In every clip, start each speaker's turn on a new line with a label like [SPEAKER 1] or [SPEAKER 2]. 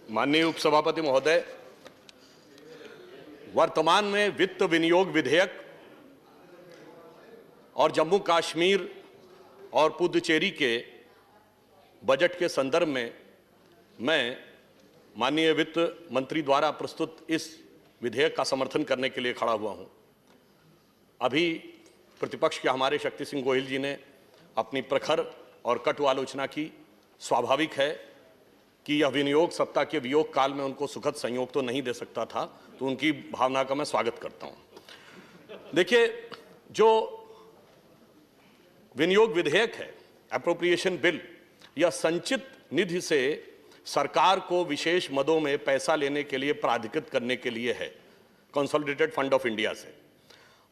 [SPEAKER 1] माननीय उपसभापति महोदय, वर्तमान में वित्त विनियोग विधेयक और जम्मू कश्मीर और पुदुचेरी के बजट के संदर्भ में मैं माननीय वित्त मंत्री द्वारा प्रस्तुत इस विधेयक का समर्थन करने के लिए खड़ा हुआ हूं। अभी प्रतिपक्ष के हमारे शक्ति सिंह गोहिल जी ने अपनी प्रखर और कटु आलोचना की। स्वाभाविक है कि यह विनियोग सत्ता के वियोग काल में उनको सुखद संयोग तो नहीं दे सकता था, तो उनकी भावना का मैं स्वागत करता हूं। देखिए, जो विनियोग विधेयक है, एप्रोप्रिएशन बिल, यह संचित निधि से सरकार को विशेष मदों में पैसा लेने के लिए प्राधिकृत करने के लिए है, कंसोलिडेटेड फंड ऑफ इंडिया से।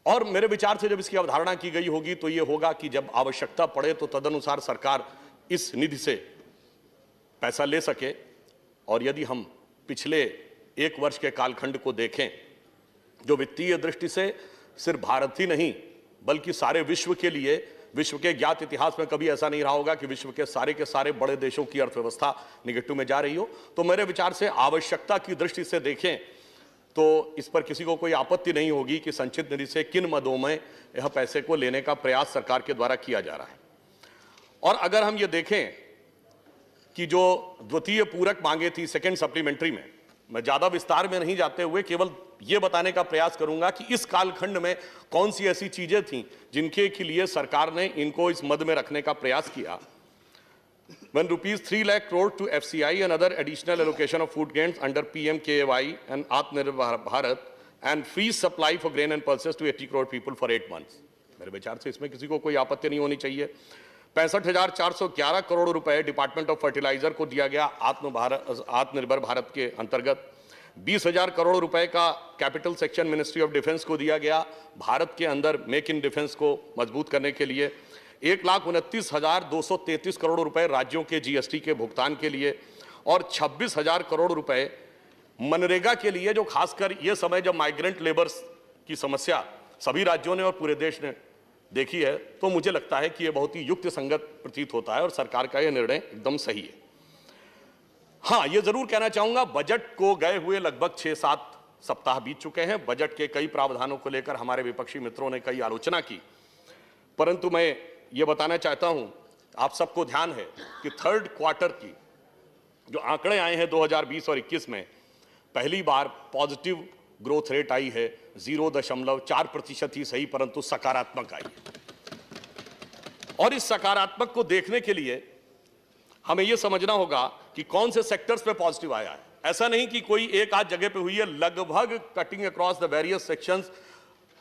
[SPEAKER 1] और मेरे विचार से जब इसकी अवधारणा की गई होगी तो यह होगा कि जब आवश्यकता पड़े तो तदनुसार सरकार इस निधि से पैसा ले सके। और यदि हम पिछले एक वर्ष के कालखंड को देखें, जो वित्तीय दृष्टि से सिर्फ भारत ही नहीं बल्कि सारे विश्व के लिए, विश्व के ज्ञात इतिहास में कभी ऐसा नहीं रहा होगा कि विश्व के सारे बड़े देशों की अर्थव्यवस्था निगेटिव में जा रही हो। तो मेरे विचार से आवश्यकता की दृष्टि से देखें तो इस पर किसी को कोई आपत्ति नहीं होगी कि संचित निधि से किन मदों में यह पैसे को लेने का प्रयास सरकार के द्वारा किया जा रहा है। और अगर हम ये देखें कि जो द्वितीय पूरक मांगे थी, सेकेंड सप्लीमेंट्री में, मैं ज्यादा विस्तार में नहीं जाते हुए केवल यह बताने का प्रयास करूंगा कि इस कालखंड में कौन सी ऐसी चीजें थीं जिनके के लिए सरकार ने इनको इस मद में रखने का प्रयास किया। When rupees 3 lakh crore to FCI and other additional allocation of food grains under PMKY and Atmanirbhar Bharat and free supply for grain and pulses to 80 crore people for 8 months। मेरे विचार से इसमें किसी को कोई आपत्ति नहीं होनी चाहिए। 65,411 करोड़ रुपए डिपार्टमेंट ऑफ फर्टिलाइजर को दिया गया आत्मनिर्भर भारत के अंतर्गत। 20,000 करोड़ रुपए का capital section ministry of defence को दिया गया भारत के अंदर मेक इन डिफेंस को मजबूत करने के लिए। 1,29,233 करोड़ रुपए राज्यों के जीएसटी के भुगतान के लिए और 26,000 करोड़ रुपए मनरेगा के लिए, जो खासकर ये समय जब माइग्रेंट लेबर्स की समस्या सभी राज्यों ने और पूरे देश ने देखी है, तो मुझे लगता है कि यह बहुत ही युक्त संगत प्रतीत होता है और सरकार का यह निर्णय एकदम सही है। हाँ, यह जरूर कहना चाहूंगा, बजट को गए हुए लगभग 6-7 सप्ताह बीत चुके हैं। बजट के कई प्रावधानों को लेकर हमारे विपक्षी मित्रों ने कई आलोचना की, परंतु मैं ये बताना चाहता हूं, आप सबको ध्यान है कि थर्ड क्वार्टर की जो आंकड़े आए हैं 2020 और 21 में, पहली बार पॉजिटिव ग्रोथ रेट आई है। 0.4% ही सही, परंतु सकारात्मक आई है। और इस सकारात्मक को देखने के लिए हमें यह समझना होगा कि कौन से सेक्टर्स पे पॉजिटिव आया है। ऐसा नहीं कि कोई एक आध जगह पे हुई है, लगभग cutting across the various sections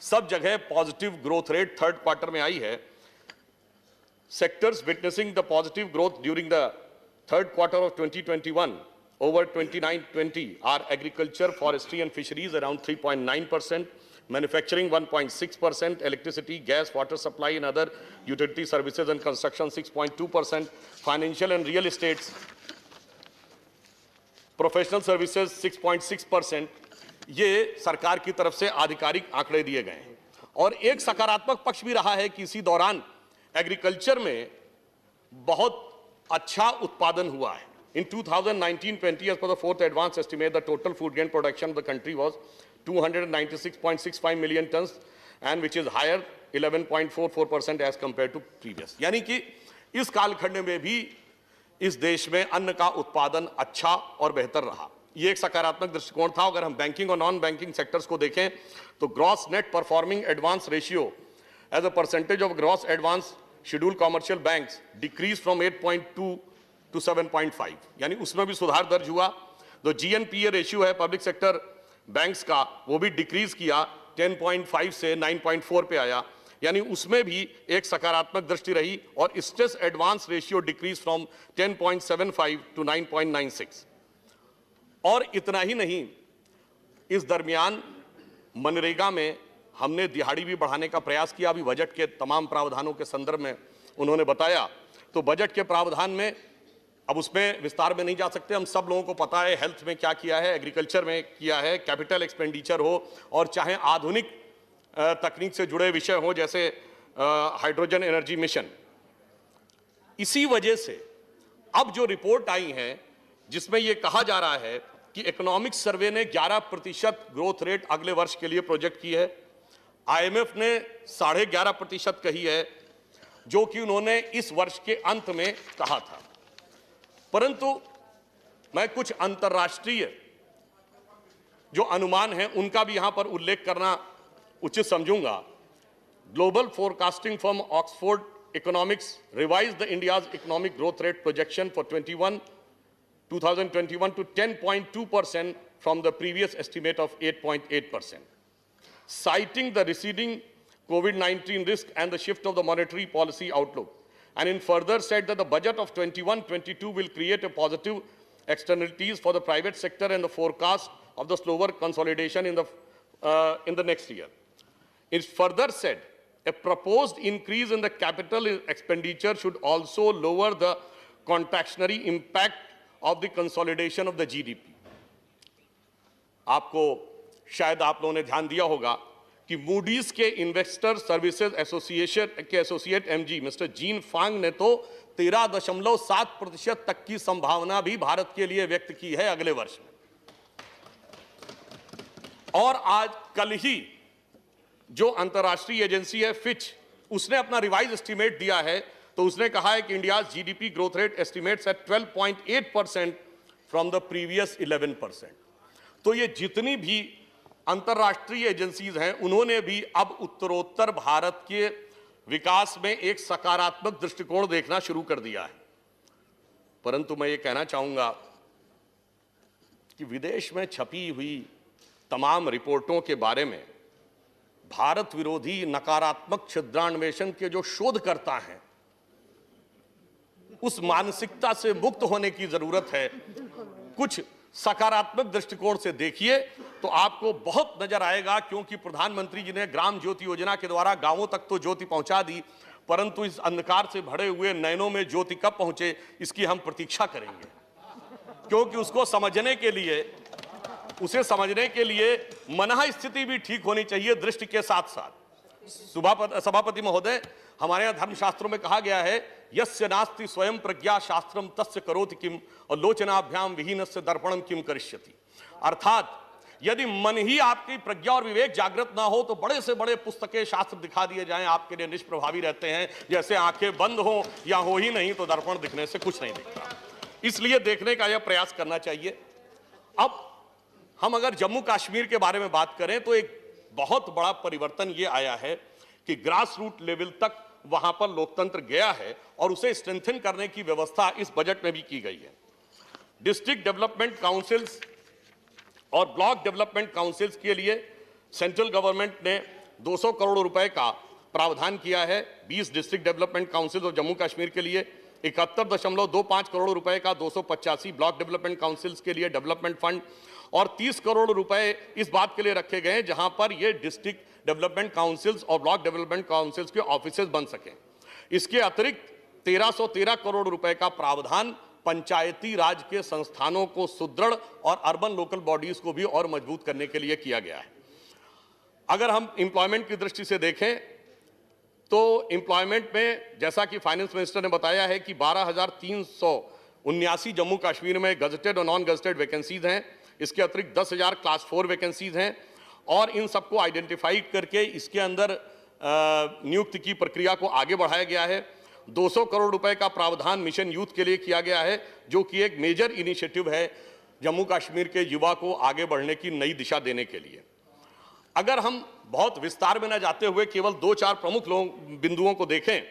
[SPEAKER 1] सब जगह positive growth rate third quarter में आई है। Sectors witnessing the positive growth during the third quarter of 2021 over 29-20 are agriculture, forestry and fisheries around 3.9%, manufacturing 1.6%, electricity, gas, water supply and other utility services and construction 6.2%, financial and real estates, professional services 6.6%। ये सरकार की तरफ से आधिकारिक आंकड़े दिए गए हैं। और एक सकारात्मक पक्ष भी रहा है कि इसी दौरान एग्रीकल्चर में बहुत अच्छा उत्पादन हुआ है। In 2019-20, as per the fourth advance estimate, the total food grain production of the country was 296.65 million tons, and which is higher 11.44% as compared to previous। यानी कि इस कालखंड में भी इस देश में अन्न का उत्पादन अच्छा और बेहतर रहा। ये एक सकारात्मक दृष्टिकोण था। अगर हम बैंकिंग और नॉन बैंकिंग सेक्टर्स को देखें तो gross net performing advance ratio as a percentage of gross advance scheduled commercial banks decreased from 8.2 to 7.5, यानी उसमें भी सुधार दर्ज हुआ। जो GNPA रेशियो है पब्लिक सेक्टर बैंक्स का, वो भी डिक्रीज किया, 10.5 से 9.4 पे आया, यानी उसमें भी एक सकारात्मक दृष्टि रही। और stress advance ratio decrease from 10.75 to 9.96। और इतना ही नहीं, इस दरमियान मनरेगा में हमने दिहाड़ी भी बढ़ाने का प्रयास किया। अभी बजट के तमाम प्रावधानों के संदर्भ में उन्होंने बताया, तो बजट के प्रावधान में अब उसमें विस्तार में नहीं जा सकते, हम सब लोगों को पता है हेल्थ में क्या किया है, एग्रीकल्चर में किया है, कैपिटल एक्सपेंडिचर हो और चाहे आधुनिक तकनीक से जुड़े विषय हो जैसे हाइड्रोजन एनर्जी मिशन। इसी वजह से अब जो रिपोर्ट आई है जिसमें यह कहा जा रहा है कि इकोनॉमिक सर्वे ने 11% ग्रोथ रेट अगले वर्ष के लिए प्रोजेक्ट की है। आईएमएफ ने 11.5% कही है, जो कि उन्होंने इस वर्ष के अंत में कहा था। परंतु मैं कुछ अंतर्राष्ट्रीय जो अनुमान हैं उनका भी यहां पर उल्लेख करना उचित समझूंगा। Global forecasting firm Oxford Economics revised the India's economic growth rate projection for 2021 to 10.2% from the previous estimate of 8.8%. Citing the receding COVID-19 risk and the shift of the monetary policy outlook, and in further said that the budget of 21-22 will create a positive externalities for the private sector and the forecast of the slower consolidation in the next year. It further said a proposed increase in the capital expenditure should also lower the contractionary impact of the consolidation of the GDP. आपको शायद आप लोगों ने ध्यान दिया होगा कि Moody's के इन्वेस्टर सर्विसेज एसोसिएशन के एसोसिएट एमजी मिस्टर जीन फांग ने तो 13.7% तक की संभावना भी भारत के लिए व्यक्त की है अगले वर्ष में। और आज कल ही जो अंतर्राष्ट्रीय एजेंसी है फिच, उसने अपना रिवाइज एस्टीमेट दिया है, तो उसने कहा है कि India's GDP growth rate estimates at 12.8% from the previous 11%। तो ये जितनी भी अंतर्राष्ट्रीय एजेंसीज हैं उन्होंने भी अब उत्तरोत्तर भारत के विकास में एक सकारात्मक दृष्टिकोण देखना शुरू कर दिया है। परंतु मैं ये कहना चाहूंगा कि विदेश में छपी हुई तमाम रिपोर्टों के बारे में भारत विरोधी नकारात्मक छिद्रान्वेषण के जो शोधकर्ता हैं उस मानसिकता से मुक्त होने की जरूरत है। कुछ सकारात्मक दृष्टिकोण से देखिए तो आपको बहुत नजर आएगा, क्योंकि प्रधानमंत्री जी ने ग्राम ज्योति योजना के द्वारा गांवों तक तो ज्योति पहुंचा दी, परंतु इस अंधकार से भरे हुए नयनों में ज्योति कब पहुंचे इसकी हम प्रतीक्षा करेंगे, क्योंकि उसे समझने के लिए मनः स्थिति भी ठीक होनी चाहिए दृष्टि के साथ साथ। सभापति महोदय, हमारे यहाँ धर्मशास्त्रों में कहा गया है यस्य नास्ति स्वयं प्रज्ञा शास्त्रम तस्य करोति किम और लोचनाभ्याम विहीनस्य दर्पणम किम करिष्यति। अर्थात यदि मन ही आपकी प्रज्ञा और विवेक जागृत ना हो तो बड़े से बड़े पुस्तकें शास्त्र दिखा दिए जाएं, आपके लिए निष्प्रभावी रहते हैं। जैसे आंखें बंद हो या हो ही नहीं तो दर्पण दिखने से कुछ नहीं दिखता। इसलिए देखने का यह प्रयास करना चाहिए। अब हम अगर जम्मू कश्मीर के बारे में बात करें तो एक बहुत बड़ा परिवर्तन ये आया है कि ग्रास रूट लेवल तक वहां पर लोकतंत्र गया है और उसे स्ट्रेंथन करने की व्यवस्था इस बजट में भी की गई है। डिस्ट्रिक्ट डेवलपमेंट काउंसिल्स और ब्लॉक डेवलपमेंट काउंसिल्स के लिए सेंट्रल गवर्नमेंट ने 200 करोड़ रुपए का प्रावधान किया है। 20 डिस्ट्रिक्ट डेवलपमेंट काउंसिल और जम्मू कश्मीर के लिए 71.25 करोड़ रुपए का 285 ब्लॉक डेवलपमेंट काउंसिल्स के लिए डेवलपमेंट फंड और 30 करोड़ रुपए इस बात के लिए रखे गए हैं जहां पर ये डिस्ट्रिक्ट डेवलपमेंट काउंसिल्स और ब्लॉक डेवलपमेंट काउंसिल्स के ऑफिसेज बन सकें। इसके अतिरिक्त 1313 करोड़ रुपए का प्रावधान पंचायती राज के संस्थानों को सुदृढ़ और अर्बन लोकल बॉडीज को भी और मजबूत करने के लिए किया गया है। अगर हम एम्प्लॉयमेंट की दृष्टि से देखें तो एम्प्लॉयमेंट में जैसा कि फाइनेंस मिनिस्टर ने बताया है कि 12,379 जम्मू कश्मीर में गजेटेड और नॉन गजेटेड वैकेंसीज हैं। इसके अतिरिक्त 10,000 क्लास 4 वैकेंसीज हैं और इन सबको आइडेंटिफाई करके इसके अंदर नियुक्ति की प्रक्रिया को आगे बढ़ाया गया है। 200 करोड़ रुपए का प्रावधान मिशन यूथ के लिए किया गया है, जो कि एक मेजर इनिशिएटिव है जम्मू कश्मीर के युवा को आगे बढ़ने की नई दिशा देने के लिए। अगर हम बहुत विस्तार में न जाते हुए केवल 2-4 प्रमुख बिंदुओं को देखें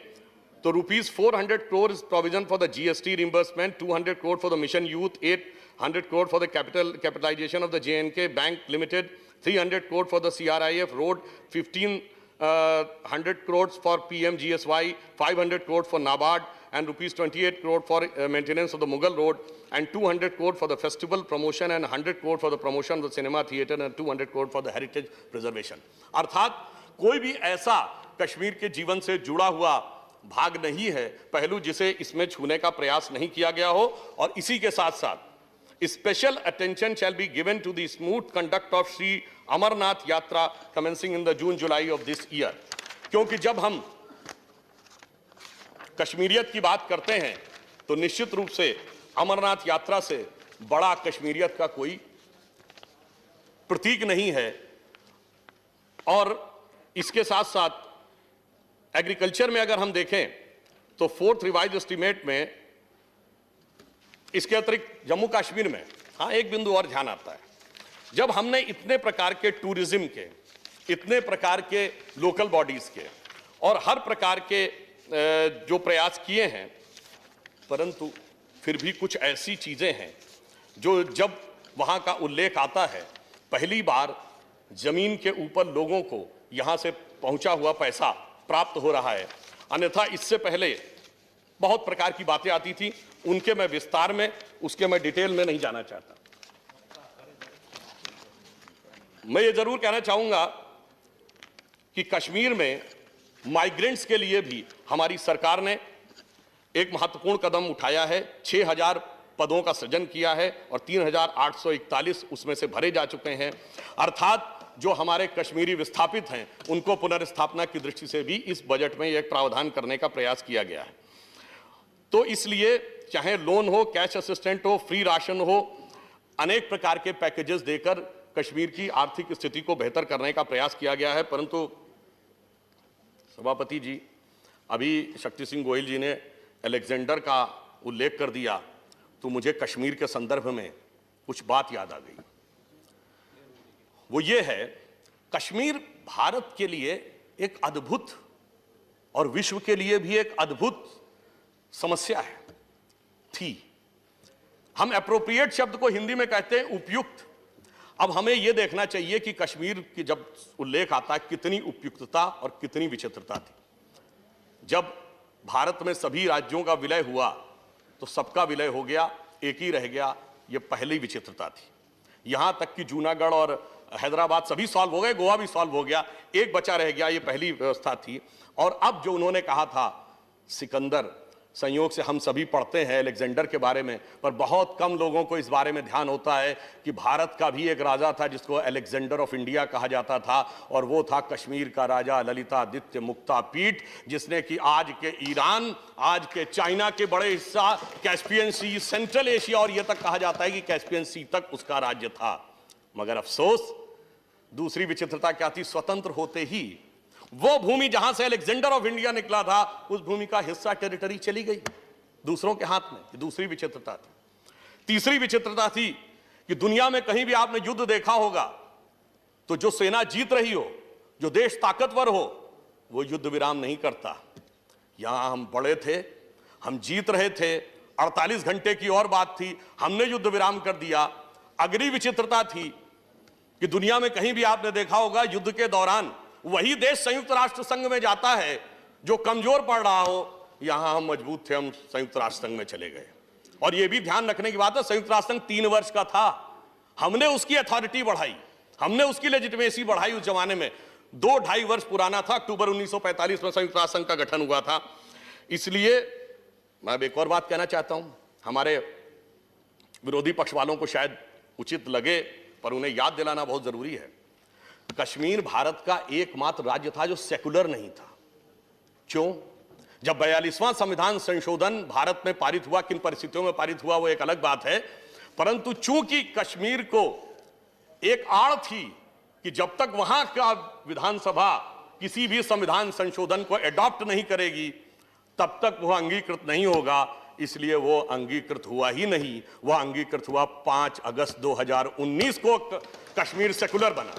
[SPEAKER 1] तो ₹400 crore provision for the GST reimbursement, 200 crore for the mission youth, 800 crore for the capitalization of the JNK Bank Limited, 300 crore for the CRIF road, 1,500 crores for PMGSY, 500 crores for NABARD, and ₹28 crore for maintenance of the Mughal Road, and 200 crore for the festival promotion, and 100 crore for the promotion of the cinema theatre, and 200 crore for the heritage preservation. अर्थात कोई भी ऐसा कश्मीर के जीवन से जुड़ा हुआ भाग नहीं है, पहलू जिसे इसमें छूने का प्रयास नहीं किया गया हो। और इसी के साथ साथ special attention shall be given to the smooth conduct of Sri Amarnath Yatra commencing in the June-July of this year। क्योंकि जब हम कश्मीरियत की बात करते हैं तो निश्चित रूप से अमरनाथ यात्रा से बड़ा कश्मीरियत का कोई प्रतीक नहीं है। और इसके साथ साथ एग्रीकल्चर में अगर हम देखें तो 4th रिवाइज एस्टीमेट में इसके अतिरिक्त जम्मू कश्मीर में हाँ एक बिंदु और ध्यान आता है, जब हमने इतने प्रकार के टूरिज्म के, इतने प्रकार के लोकल बॉडीज के और हर प्रकार के जो प्रयास किए हैं, परंतु फिर भी कुछ ऐसी चीजें हैं जो जब वहां का उल्लेख आता है, पहली बार जमीन के ऊपर लोगों को यहां से पहुंचा हुआ पैसा प्राप्त हो रहा है। अन्यथा इससे पहले बहुत प्रकार की बातें आती थी, उनके मैं विस्तार में, उसके मैं डिटेल में नहीं जाना चाहता। मैं ये जरूर कहना चाहूंगा कि कश्मीर में माइग्रेंट्स के लिए भी हमारी सरकार ने एक महत्वपूर्ण कदम उठाया है। 6000 पदों का सृजन किया है और 3841 उसमें से भरे जा चुके हैं। अर्थात जो हमारे कश्मीरी विस्थापित हैं उनको पुनर्स्थापना की दृष्टि से भी इस बजट में एक प्रावधान करने का प्रयास किया गया है। तो इसलिए चाहे लोन हो, कैश असिस्टेंट हो, फ्री राशन हो, अनेक प्रकार के पैकेजेस देकर कश्मीर की आर्थिक स्थिति को बेहतर करने का प्रयास किया गया है। परंतु सभापति जी, अभी शक्ति सिंह गोहिल जी ने अलेक्जेंडर का उल्लेख कर दिया तो मुझे कश्मीर के संदर्भ में कुछ बात याद आ गई। वो ये है, कश्मीर भारत के लिए एक अद्भुत और विश्व के लिए भी एक अद्भुत समस्या है थी। हम एप्रोप्रिएट शब्द को हिंदी में कहते हैं उपयुक्त। अब हमें यह देखना चाहिए कि कश्मीर की जब उल्लेख आता है, कितनी उपयुक्तता और कितनी विचित्रता थी। जब भारत में सभी राज्यों का विलय हुआ तो सबका विलय हो गया, एक ही रह गया, यह पहली विचित्रता थी। यहां तक कि जूनागढ़ और हैदराबाद सभी सॉल्व हो गए, गोवा भी सॉल्व हो गया, एक बचा रह गया, ये पहली व्यवस्था थी। और अब जो उन्होंने कहा था सिकंदर, संयोग से हम सभी पढ़ते हैं अलेक्जेंडर के बारे में, पर बहुत कम लोगों को इस बारे में ध्यान होता है कि भारत का भी एक राजा था जिसको अलेक्जेंडर ऑफ इंडिया कहा जाता था, और वो था कश्मीर का राजा ललितादित्य मुक्तापीठ, जिसने कि आज के ईरान, आज के चाइना के बड़े हिस्सा, कैस्पियन सी, सेंट्रल एशिया और ये तक कहा जाता है कि कैस्पियन सी तक उसका राज्य था। मगर अफसोस, दूसरी विचित्रता क्या थी, स्वतंत्र होते ही वो भूमि जहां से अलेक्जेंडर ऑफ इंडिया निकला था, उस भूमि का हिस्सा टेरिटरी चली गई दूसरों के हाथ में। दूसरी विचित्रता थी। तीसरी विचित्रता थी कि दुनिया में कहीं भी आपने युद्ध देखा होगा तो जो सेना जीत रही हो, जो देश ताकतवर हो, वो युद्ध विराम नहीं करता। यहां हम बड़े थे, हम जीत रहे थे, 48 घंटे की और बात थी, हमने युद्ध विराम कर दिया। अगली विचित्रता थी कि दुनिया में कहीं भी आपने देखा होगा युद्ध के दौरान वही देश संयुक्त राष्ट्र संघ में जाता है जो कमजोर पड़ रहा हो। यहां हम मजबूत थे, हम संयुक्त राष्ट्र संघ में चले गए। और यह भी ध्यान रखने की बात है, संयुक्त राष्ट्र संघ 3 वर्ष का था, हमने उसकी अथॉरिटी बढ़ाई, हमने उसकी लेजिटिमेसी बढ़ाई। उस जमाने में 2-2.5 वर्ष पुराना था, अक्टूबर 1945 में संयुक्त राष्ट्र संघ का गठन हुआ था। इसलिए मैं एक और बात कहना चाहता हूं, हमारे विरोधी पक्ष वालों को शायद उचित लगे पर उन्हें याद दिलाना बहुत जरूरी है, कश्मीर भारत का एकमात्र राज्य था जो सेकुलर नहीं था। क्यों? जब 42वां संविधान संशोधन भारत में पारित हुआ, किन परिस्थितियों में पारित हुआ वो एक अलग बात है, परंतु चूंकि कश्मीर को एक आड़ थी कि जब तक वहां का विधानसभा किसी भी संविधान संशोधन को एडॉप्ट नहीं करेगी तब तक वह अंगीकृत नहीं होगा, इसलिए वो अंगीकृत हुआ ही नहीं। वह अंगीकृत हुआ 5 अगस्त 2019 को कश्मीर सेकुलर बना।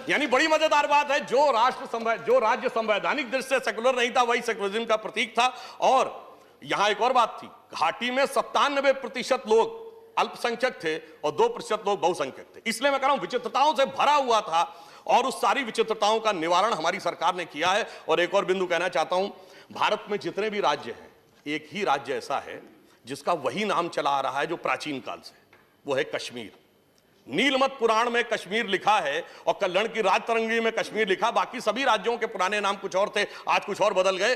[SPEAKER 1] यानी बड़ी मजेदार बात है, जो राज्य संवैधानिक दृष्टि से सेकुलर नहीं था वही सेकुलरिज्म का प्रतीक था। और यहां एक और बात थी, घाटी में 97% लोग अल्पसंख्यक थे और 2% लोग बहुसंख्यक थे। इसलिए मैं कह रहा हूं विचित्रताओं से भरा हुआ था और उस सारी विचित्रताओं का निवारण हमारी सरकार ने किया है। और एक और बिंदु कहना चाहता हूं, भारत में जितने भी राज्य हैं, एक ही राज्य ऐसा है जिसका वही नाम चला आ रहा है जो प्राचीन काल से, वो है कश्मीर। नीलमत पुराण में कश्मीर लिखा है और कल्याण की राजतरंगी में कश्मीर लिखा, बाकी सभी राज्यों के पुराने नाम कुछ और थे, आज कुछ और बदल गए।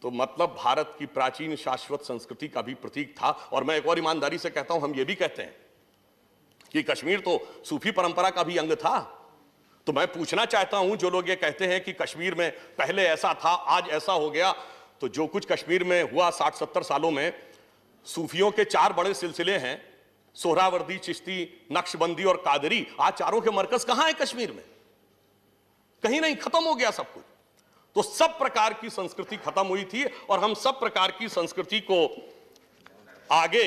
[SPEAKER 1] तो मतलब भारत की प्राचीन शाश्वत संस्कृति का भी प्रतीक था। और मैं एक और ईमानदारी से कहता हूं, हम ये भी कहते हैं कि कश्मीर तो सूफी परंपरा का भी अंग था। तो मैं पूछना चाहता हूं, जो लोग ये कहते हैं कि कश्मीर में पहले ऐसा था आज ऐसा हो गया, तो जो कुछ कश्मीर में हुआ 60-70 सालों में, सूफियों के 4 बड़े सिलसिले हैं, सोहरावर्दी, चिश्ती, नक्शबंदी और कादरी, आज चारों के मरकज कहां है कश्मीर में? कहीं नहीं, खत्म हो गया सब कुछ। तो सब प्रकार की संस्कृति खत्म हुई थी और हम सब प्रकार की संस्कृति को आगे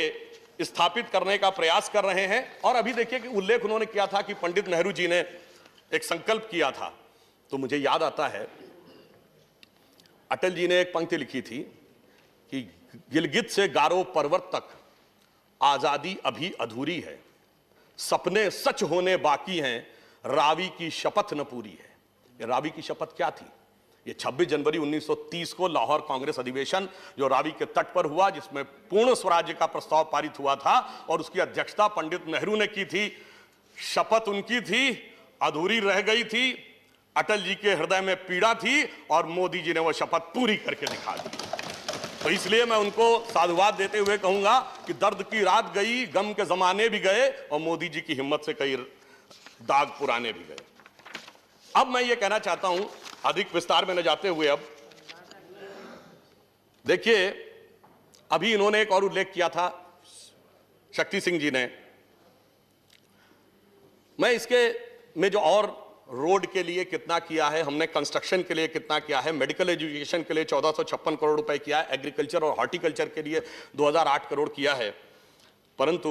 [SPEAKER 1] स्थापित करने का प्रयास कर रहे हैं। और अभी देखिए कि उल्लेख उन्होंने किया था कि पंडित नेहरू जी ने एक संकल्प किया था, तो मुझे याद आता है अटल जी ने एक पंक्ति लिखी थी कि गिलगित से गारो पर्वत तक आजादी अभी अधूरी है, सपने सच होने बाकी हैं, रावी की शपथ न पूरी है। ये रावी की शपथ क्या थी? ये 26 जनवरी 1930 को लाहौर कांग्रेस अधिवेशन जो रावी के तट पर हुआ, जिसमें पूर्ण स्वराज्य का प्रस्ताव पारित हुआ था और उसकी अध्यक्षता पंडित नेहरू ने की थी। शपथ उनकी थी, अधूरी रह गई थी, अटल जी के हृदय में पीड़ा थी और मोदी जी ने वो शपथ पूरी करके दिखा दी। तो इसलिए मैं उनको साधुवाद देते हुए कहूंगा कि दर्द की रात गई, गम के जमाने भी गए और मोदी जी की हिम्मत से कई दाग पुराने भी गए। अब मैं ये कहना चाहता हूं, अधिक विस्तार में न जाते हुए, अब देखिए अभी इन्होंने एक और उल्लेख किया था शक्ति सिंह जी ने। मैं इसके में जो और रोड के लिए कितना किया है, हमने कंस्ट्रक्शन के लिए कितना किया है, मेडिकल एजुकेशन के लिए 1456 करोड़ रुपए किया है, एग्रीकल्चर और हॉर्टिकल्चर के लिए 2008 करोड़ किया है। परंतु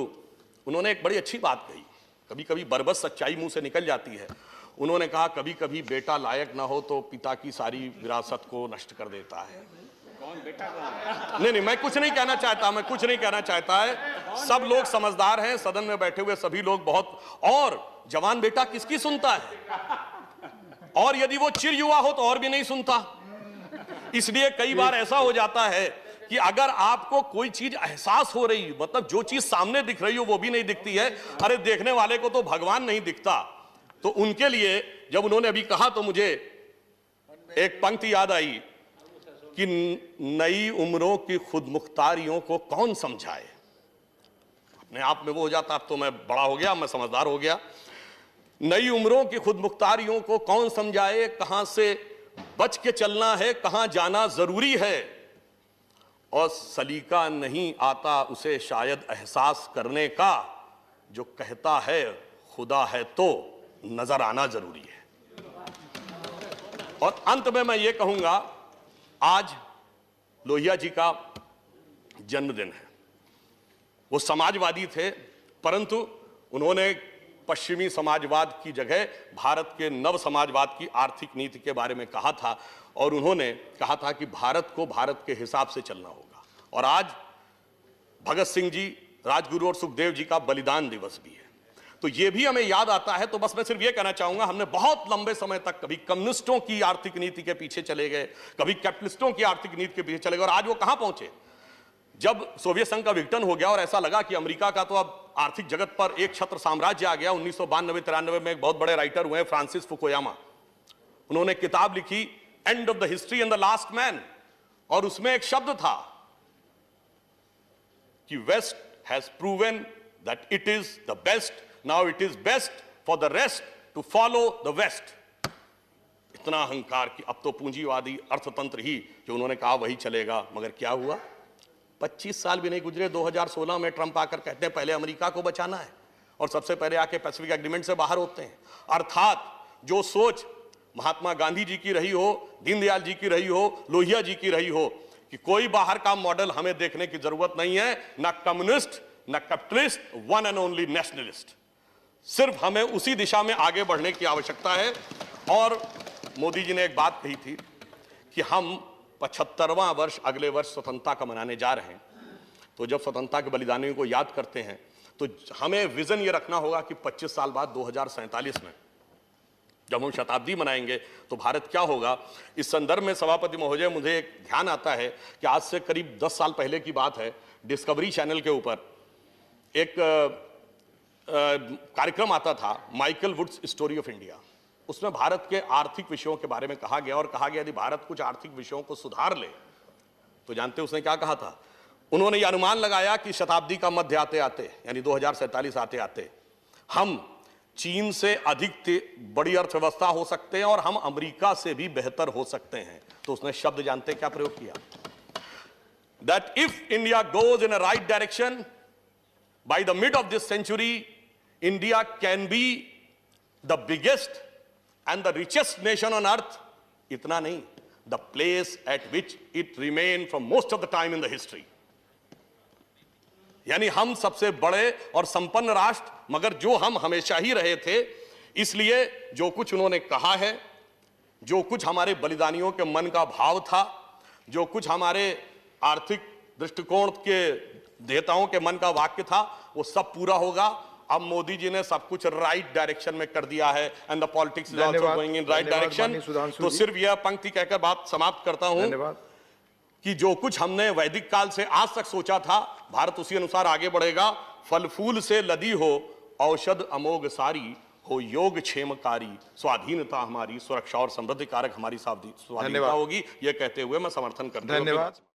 [SPEAKER 1] उन्होंने एक बड़ी अच्छी बात कही, कभी कभी बरबस सच्चाई मुंह से निकल जाती है। उन्होंने कहा कभी कभी बेटा लायक ना हो तो पिता की सारी विरासत को नष्ट कर देता है। कौन बेटा? नहीं, मैं कुछ नहीं कहना चाहता है। सब लोग समझदार हैं, सदन में बैठे हुए सभी लोग बहुत। और जवान बेटा किसकी सुनता है? और यदि वो चिर युवा हो तो और भी नहीं सुनता। इसलिए कई बार ऐसा हो जाता है कि अगर आपको कोई चीज एहसास हो रही, मतलब जो चीज सामने दिख रही हो वो भी नहीं दिखती है, अरे देखने वाले को तो भगवान नहीं दिखता। तो उनके लिए जब उन्होंने अभी कहा तो मुझे एक पंक्ति याद आई कि नई उम्रों की खुदमुख्तारियों को कौन समझाए। अपने आप में वो हो जाता, अब तो मैं बड़ा हो गया, मैं समझदार हो गया। नई उम्रों की खुदमुख्तारियों को कौन समझाए, कहां से बच के चलना है, कहां जाना जरूरी है, और सलीका नहीं आता उसे शायद एहसास करने का, जो कहता है खुदा है तो नजर आना जरूरी है। और अंत में मैं ये कहूंगा, आज लोहिया जी का जन्मदिन है। वो समाजवादी थे, परंतु उन्होंने पश्चिमी समाजवाद की जगह भारत के नव समाजवाद की आर्थिक नीति के बारे में कहा था। और उन्होंने कहा था कि भारत को भारत के हिसाब से चलना होगा। और आज भगत सिंह जी, राजगुरु और सुखदेव जी का बलिदान दिवस भी है। तो ये भी हमें याद आता है। तो बस मैं सिर्फ ये कहना चाहूंगा, हमने बहुत लंबे समय तक कभी कम्युनिस्टों की आर्थिक नीति के पीछे चले गए, कभी कैपिटलिस्टों की आर्थिक नीति के पीछे चले गए, और आज वो कहां पहुंचे? जब सोवियत संघ का विघटन हो गया और ऐसा लगा कि अमेरिका का तो अब आर्थिक जगत पर एक छत्र साम्राज्य आ गया। 1992-93 में एक बहुत बड़े राइटर हुए फ्रांसिस फुकुयामा, उन्होंने किताब लिखी end of the history and the last man, और उसमें एक शब्द था कि west has proven that it is the best, now it is best for the rest to follow the west. इतना अहंकार कि अब तो पूंजीवादी अर्थतंत्र ही जो उन्होंने कहा वही चलेगा। मगर क्या हुआ? 25 साल भी नहीं गुजरे, 2016 में ट्रंप आकर कहते हैं पहले अमेरिका को बचाना है, और सबसे पहले आके पैसिफिक एग्रीमेंट से बाहर होते हैं। अर्थात जो सोच महात्मा गांधी जी की रही हो, दीनदयाल जी की रही हो, लोहिया जी की रही हो कि कोई बाहर का मॉडल हमें देखने की जरूरत नहीं है, ना कम्युनिस्ट ना capitalist, one and only nationalist. सिर्फ हमें उसी दिशा में आगे बढ़ने की आवश्यकता है। और मोदी जी ने एक बात कही थी कि हम 75वां वर्ष अगले वर्ष स्वतंत्रता का मनाने जा रहे हैं। तो जब स्वतंत्रता के बलिदानियों को याद करते हैं तो हमें विजन ये रखना होगा कि 25 साल बाद 2047 में जब हम शताब्दी मनाएंगे तो भारत क्या होगा। इस संदर्भ में सभापति महोदय, मुझे एक ध्यान आता है कि आज से करीब 10 साल पहले की बात है, डिस्कवरी चैनल के ऊपर एक कार्यक्रम आता था, Michael Woods story of India. उसमें भारत के आर्थिक विषयों के बारे में कहा गया, और कहा गया यदि भारत कुछ आर्थिक विषयों को सुधार ले तो जानते उसने क्या कहा था? उन्होंने ये अनुमान लगाया कि शताब्दी का मध्य आते आते, यानी 2047 आते आते, हम चीन से अधिक बड़ी अर्थव्यवस्था हो सकते हैं और हम अमेरिका से भी बेहतर हो सकते हैं। तो उसने शब्द जानते क्या प्रयोग किया? That if India goes in a right direction by the mid of this century, India can be the biggest and the richest nation on earth. इतना नहीं, the place at which it remained from most of the time in the history. यानी हम सबसे बड़े और संपन्न राष्ट्र, मगर जो हम हमेशा ही रहे थे। इसलिए जो कुछ उन्होंने कहा है, जो कुछ हमारे बलिदानियों के मन का भाव था, जो कुछ हमारे आर्थिक दृष्टिकोण के देवताओं के मन का वाक्य था, वो सब पूरा होगा। अब मोदी जी ने सब कुछ राइट डायरेक्शन में कर दिया है, and the politics is also going in right direction. तो सिर्फ यह पंक्ति कहकर बात समाप्त करता हूं कि जो कुछ हमने वैदिक काल से आज तक सोचा था, भारत उसी अनुसार आगे बढ़ेगा। फल फूल से लदी हो औषध अमोघ सारी, हो योग क्षेमकारी, स्वाधीनता हमारी सुरक्षा और समृद्धि कारक हमारी स्वाधीनता होगी। यह कहते हुए मैं समर्थन करता हूं।
[SPEAKER 2] धन्यवाद।